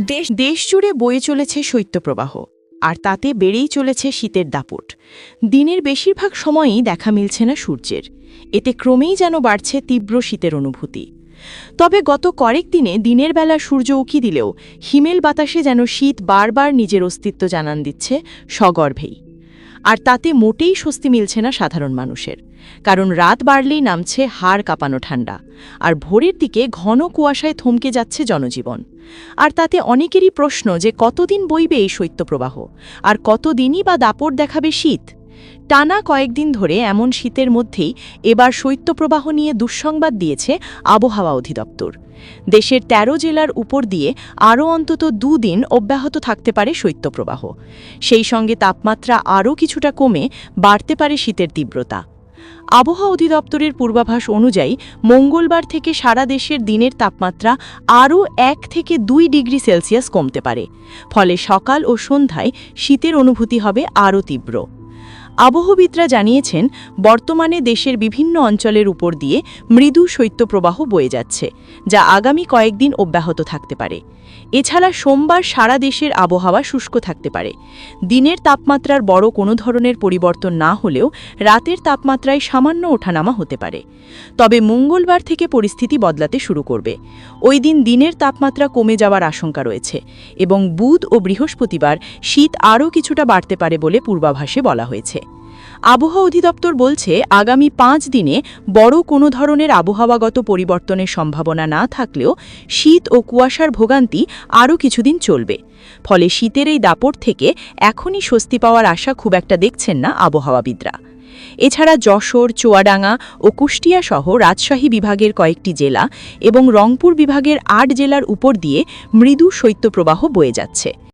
দেশ জুড়ে বয়ে চলেছে শৈত্যপ্রবাহ, আর তাতে বেড়েই চলেছে শীতের দাপট। দিনের বেশিরভাগ সময়ই দেখা মিলছে না সূর্যের। এতে ক্রমেই যেন বাড়ছে তীব্র শীতের অনুভূতি। তবে গত কয়েক দিনে দিনের বেলা সূর্য উঁকি দিলেও হিমেল বাতাসে যেন শীত বারবার নিজের অস্তিত্ব জানান দিচ্ছে সগর্ভেই। আর তাতে মোটেই স্বস্তি মিলছে না সাধারণ মানুষের, কারণ রাত বাড়লেই নামছে হাড় কাঁপানো ঠান্ডা, আর ভোরের দিকে ঘন কুয়াশায় থমকে যাচ্ছে জনজীবন। আর তাতে অনেকেরই প্রশ্ন যে কতদিন বইবে এই শৈত্যপ্রবাহ, আর কতদিনই বা দাপট দেখাবে শীত। টানা কয়েকদিন ধরে এমন শীতের মধ্যেই এবার শৈত্যপ্রবাহ নিয়ে দুঃসংবাদ দিয়েছে আবহাওয়া অধিদপ্তর। দেশের ১৩ জেলার উপর দিয়ে আরও অন্তত ২ দিন অব্যাহত থাকতে পারে শৈত্যপ্রবাহ। সেই সঙ্গে তাপমাত্রা আরও কিছুটা কমে বাড়তে পারে শীতের তীব্রতা। আবহাওয়া অধিদপ্তরের পূর্বাভাস অনুযায়ী মঙ্গলবার থেকে সারা দেশের দিনের তাপমাত্রা আরও ১ থেকে ২ ডিগ্রি সেলসিয়াস কমতে পারে। ফলে সকাল ও সন্ধ্যায় শীতের অনুভূতি হবে আরও তীব্র। আবহবিদরা জানিয়েছেন, বর্তমানে দেশের বিভিন্ন অঞ্চলের উপর দিয়ে মৃদু শৈত্যপ্রবাহ বয়ে যাচ্ছে, যা আগামী কয়েকদিন অব্যাহত থাকতে পারে। এছাড়া সোমবার সারা দেশের আবহাওয়া শুষ্ক থাকতে পারে। দিনের তাপমাত্রার বড় কোনো ধরনের পরিবর্তন না হলেও রাতের তাপমাত্রায় সামান্য ওঠানামা হতে পারে। তবে মঙ্গলবার থেকে পরিস্থিতি বদলাতে শুরু করবে। ওই দিন দিনের তাপমাত্রা কমে যাওয়ার আশঙ্কা রয়েছে এবং বুধ ও বৃহস্পতিবার শীত আরও কিছুটা বাড়তে পারে বলে পূর্বাভাসে বলা হয়েছে। আবহাওয়া অধিদপ্তর বলছে, আগামী ৫ দিনে বড় কোনো ধরনের আবহাওয়াগত পরিবর্তনের সম্ভাবনা না থাকলেও শীত ও কুয়াশার ভোগান্তি আরও কিছুদিন চলবে। ফলে শীতের এই দাপট থেকে এখনই স্বস্তি পাওয়ার আশা খুব একটা দেখছেন না আবহাওয়াবিদরা। এছাড়া যশোর, চুয়াডাঙ্গা ও কুষ্টিয়া সহ রাজশাহী বিভাগের কয়েকটি জেলা এবং রংপুর বিভাগের ৮ জেলার উপর দিয়ে মৃদু শৈত্যপ্রবাহ বয়ে যাচ্ছে।